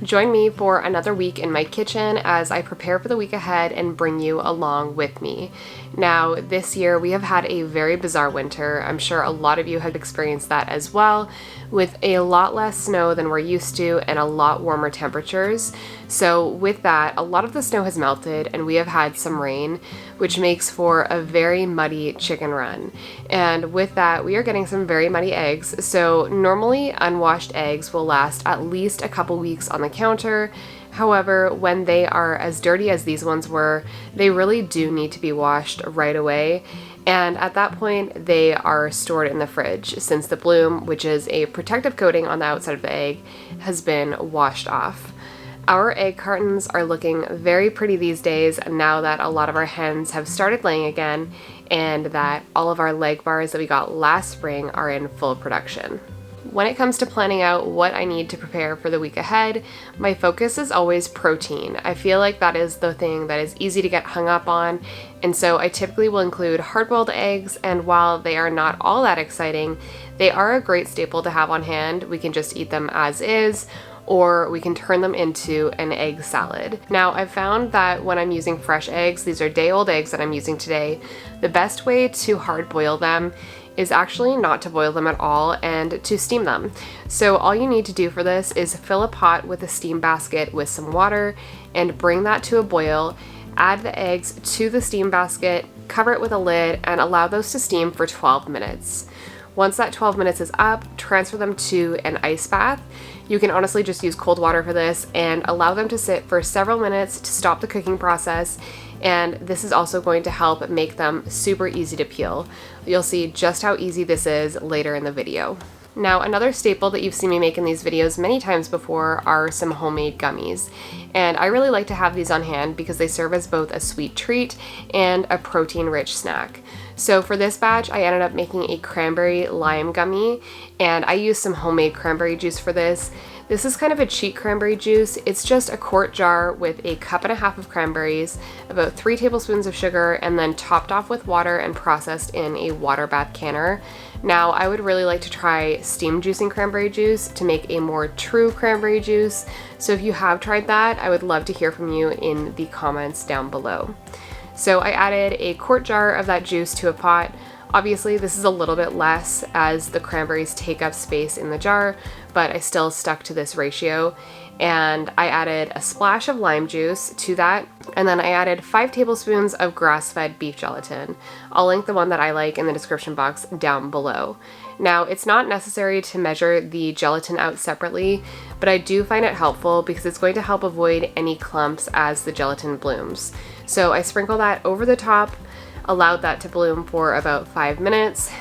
Join me for another week in my kitchen as I prepare for the week ahead and bring you along with me. Now, this year we have had a very bizarre winter. I'm sure a lot of you have experienced that as well, with a lot less snow than we're used to and a lot warmer temperatures. So with that, a lot of the snow has melted and we have had some rain, which makes for a very muddy chicken run. And with that, we are getting some very muddy eggs. So normally unwashed eggs will last at least a couple weeks on the counter. However, when they are as dirty as these ones were, they really do need to be washed right away. And at that point, they are stored in the fridge since the bloom, which is a protective coating on the outside of the egg, has been washed off. Our egg cartons are looking very pretty these days now that a lot of our hens have started laying again and that all of our leg bars that we got last spring are in full production. When it comes to planning out what I need to prepare for the week ahead, my focus is always protein. I feel like that is the thing that is easy to get hung up on, and so I typically will include hard-boiled eggs, and while they are not all that exciting, they are a great staple to have on hand. We can just eat them as is, or we can turn them into an egg salad. Now, I've found that when I'm using fresh eggs, these are day-old eggs that I'm using today, the best way to hard-boil them is actually not to boil them at all and to steam them. So all you need to do for this is fill a pot with a steam basket with some water and bring that to a boil, add the eggs to the steam basket, cover it with a lid, and allow those to steam for 12 minutes. Once that 12 minutes is up, transfer them to an ice bath. You can honestly just use cold water for this and allow them to sit for several minutes to stop the cooking process. And this is also going to help make them super easy to peel. You'll see just how easy this is later in the video. Now, another staple that you've seen me make in these videos many times before are some homemade gummies. And I really like to have these on hand because they serve as both a sweet treat and a protein-rich snack. So for this batch, I ended up making a cranberry lime gummy, and I used some homemade cranberry juice for this. This is kind of a cheap cranberry juice. It's just a quart jar with a cup and a half of cranberries, about 3 tablespoons of sugar, and then topped off with water and processed in a water bath canner. Now, I would really like to try steam juicing cranberry juice to make a more true cranberry juice. So if you have tried that, I would love to hear from you in the comments down below. So I added a quart jar of that juice to a pot. Obviously, this is a little bit less as the cranberries take up space in the jar, but I still stuck to this ratio. And I added a splash of lime juice to that, and then I added 5 tablespoons of grass-fed beef gelatin. I'll link the one that I like in the description box down below. Now, it's not necessary to measure the gelatin out separately, but I do find it helpful because it's going to help avoid any clumps as the gelatin blooms. So I sprinkle that over the top, allowed that to bloom for about 5 minutes,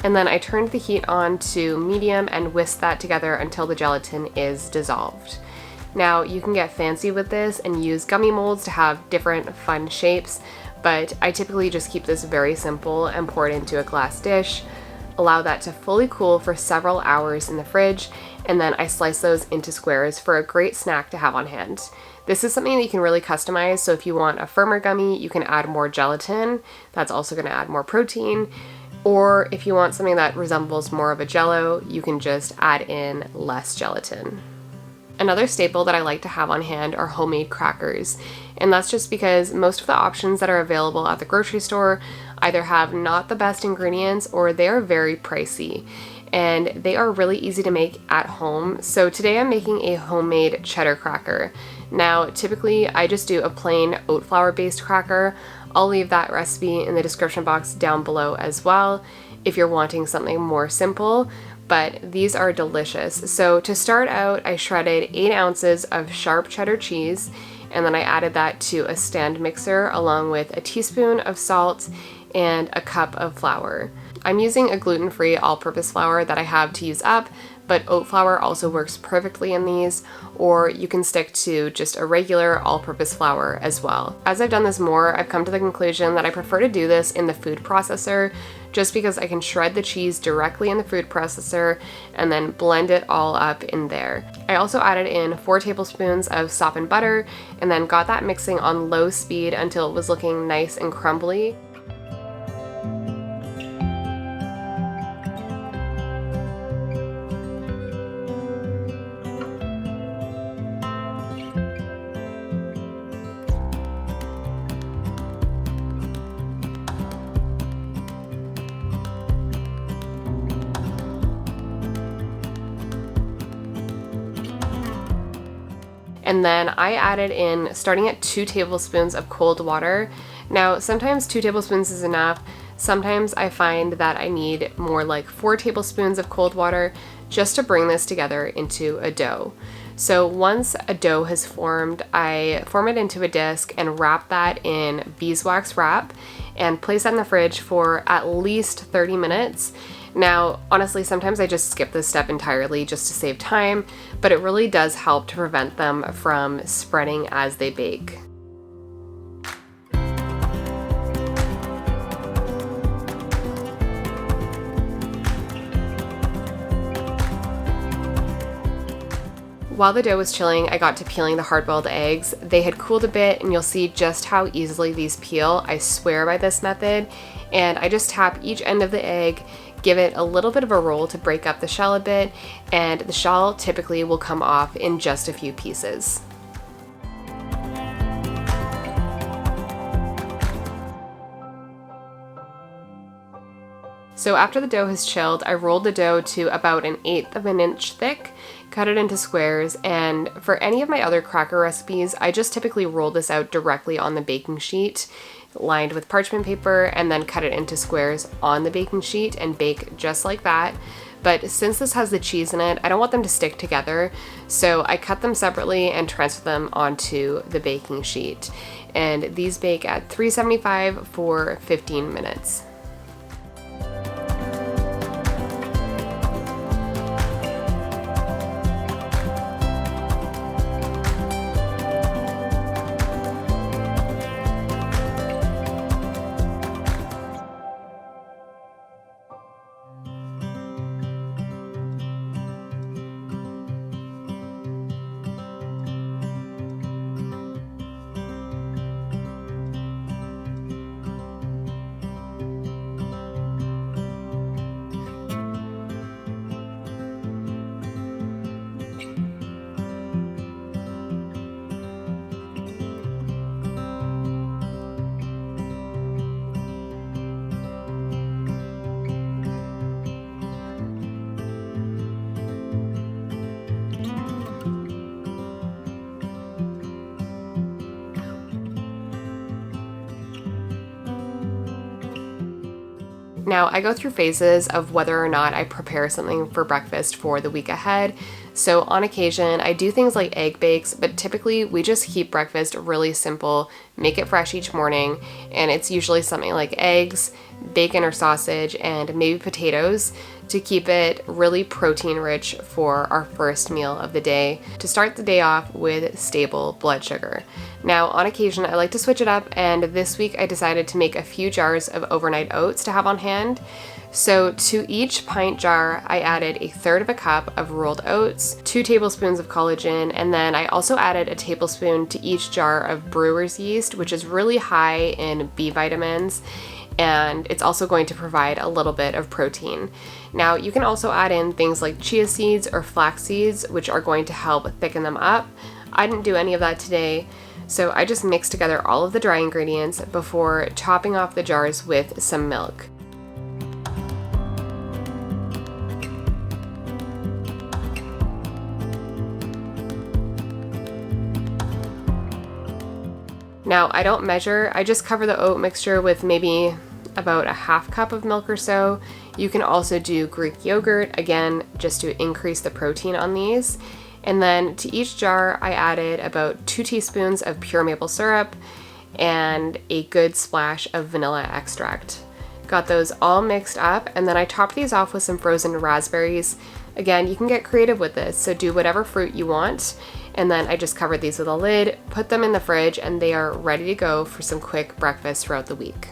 and then I turned the heat on to medium and whisked that together until the gelatin is dissolved. Now, you can get fancy with this and use gummy molds to have different fun shapes, but I typically just keep this very simple and pour it into a glass dish, allow that to fully cool for several hours in the fridge, and then I slice those into squares for a great snack to have on hand. This is something that you can really customize, so if you want a firmer gummy, you can add more gelatin. That's also going to add more protein. Or if you want something that resembles more of a jello, you can just add in less gelatin. Another staple that I like to have on hand are homemade crackers, and that's just because most of the options that are available at the grocery store either have not the best ingredients or they are very pricey, and they are really easy to make at home. So today I'm making a homemade cheddar cracker. Now, typically I just do a plain oat flour based cracker. I'll leave that recipe in the description box down below as well if you're wanting something more simple, but these are delicious. So to start out, I shredded 8 ounces of sharp cheddar cheese, and then I added that to a stand mixer along with a teaspoon of salt and a cup of flour. I'm using a gluten-free all-purpose flour that I have to use up, but oat flour also works perfectly in these, or you can stick to just a regular all-purpose flour as well. As I've done this more, I've come to the conclusion that I prefer to do this in the food processor just because I can shred the cheese directly in the food processor and then blend it all up in there. I also added in 4 tablespoons of softened butter and then got that mixing on low speed until it was looking nice and crumbly. And then I added in, starting at 2 tablespoons of cold water. Now, sometimes 2 tablespoons is enough. Sometimes I find that I need more like 4 tablespoons of cold water just to bring this together into a dough. So once a dough has formed, I form it into a disc and wrap that in beeswax wrap and place that in the fridge for at least 30 minutes. Now, honestly, sometimes I just skip this step entirely just to save time, but it really does help to prevent them from spreading as they bake. While the dough was chilling, I got to peeling the hard-boiled eggs. They had cooled a bit, and you'll see just how easily these peel. I swear by this method. And I just tap each end of the egg, give it a little bit of a roll to break up the shell a bit, and the shell typically will come off in just a few pieces. So after the dough has chilled, I rolled the dough to about 1/8 of an inch thick, cut it into squares, and for any of my other cracker recipes, I just typically roll this out directly on the baking sheet, lined with parchment paper, and then cut it into squares on the baking sheet and bake just like that. But since this has the cheese in it, I don't want them to stick together, so I cut them separately and transfer them onto the baking sheet. And these bake at 375 for 15 minutes. Now, I go through phases of whether or not I prepare something for breakfast for the week ahead. So on occasion, I do things like egg bakes, but typically we just keep breakfast really simple, make it fresh each morning, and it's usually something like eggs, bacon or sausage, and maybe potatoes to keep it really protein rich for our first meal of the day, to start the day off with stable blood sugar. Now, on occasion, I like to switch it up, and this week I decided to make a few jars of overnight oats to have on hand. So to each pint jar, I added 1/3 cup of rolled oats, 2 tablespoons of collagen, and then I also added a tablespoon to each jar of brewer's yeast, which is really high in B vitamins, and it's also going to provide a little bit of protein. Now, you can also add in things like chia seeds or flax seeds, which are going to help thicken them up. I didn't do any of that today, so I just mixed together all of the dry ingredients before topping off the jars with some milk. Now, I don't measure, I just cover the oat mixture with maybe about 1/2 cup of milk or so. You can also do Greek yogurt, again, just to increase the protein on these. And then to each jar, I added about 2 teaspoons of pure maple syrup and a good splash of vanilla extract. Got those all mixed up, and then I topped these off with some frozen raspberries. Again, you can get creative with this, so do whatever fruit you want. And then I just covered these with a lid, put them in the fridge, and they are ready to go for some quick breakfast throughout the week.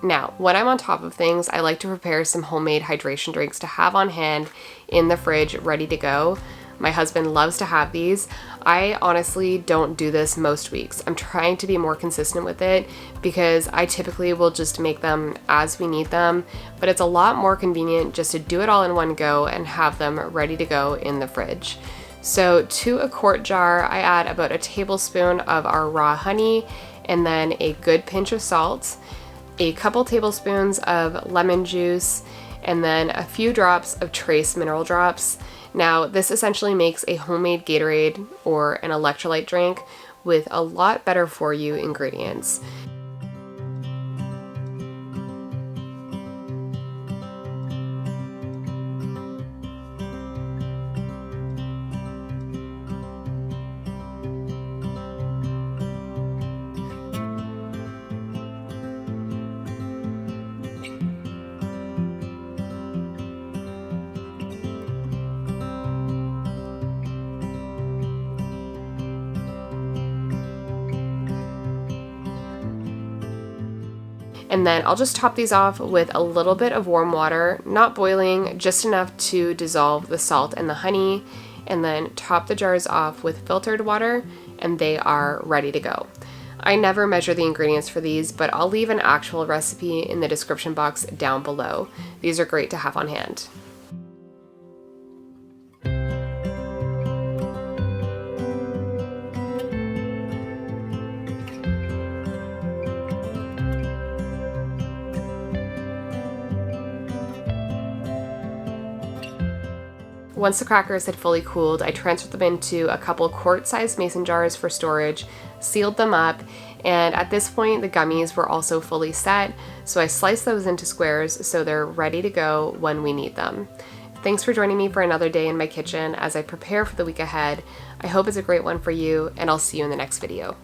Now, when I'm on top of things, I like to prepare some homemade hydration drinks to have on hand in the fridge ready to go. My husband loves to have these. I honestly don't do this most weeks. I'm trying to be more consistent with it because I typically will just make them as we need them, but it's a lot more convenient just to do it all in one go and have them ready to go in the fridge. So to a quart jar, I add about a tablespoon of our raw honey and then a good pinch of salt, a couple tablespoons of lemon juice, and then a few drops of trace mineral drops. Now, this essentially makes a homemade Gatorade or an electrolyte drink with a lot better for you ingredients. And then I'll just top these off with a little bit of warm water, not boiling, just enough to dissolve the salt and the honey, and then top the jars off with filtered water, and they are ready to go. I never measure the ingredients for these, but I'll leave an actual recipe in the description box down below. These are great to have on hand. Once the crackers had fully cooled, I transferred them into a couple quart-sized mason jars for storage, sealed them up, and at this point the gummies were also fully set, so I sliced those into squares so they're ready to go when we need them. Thanks for joining me for another day in my kitchen as I prepare for the week ahead. I hope it's a great one for you, and I'll see you in the next video.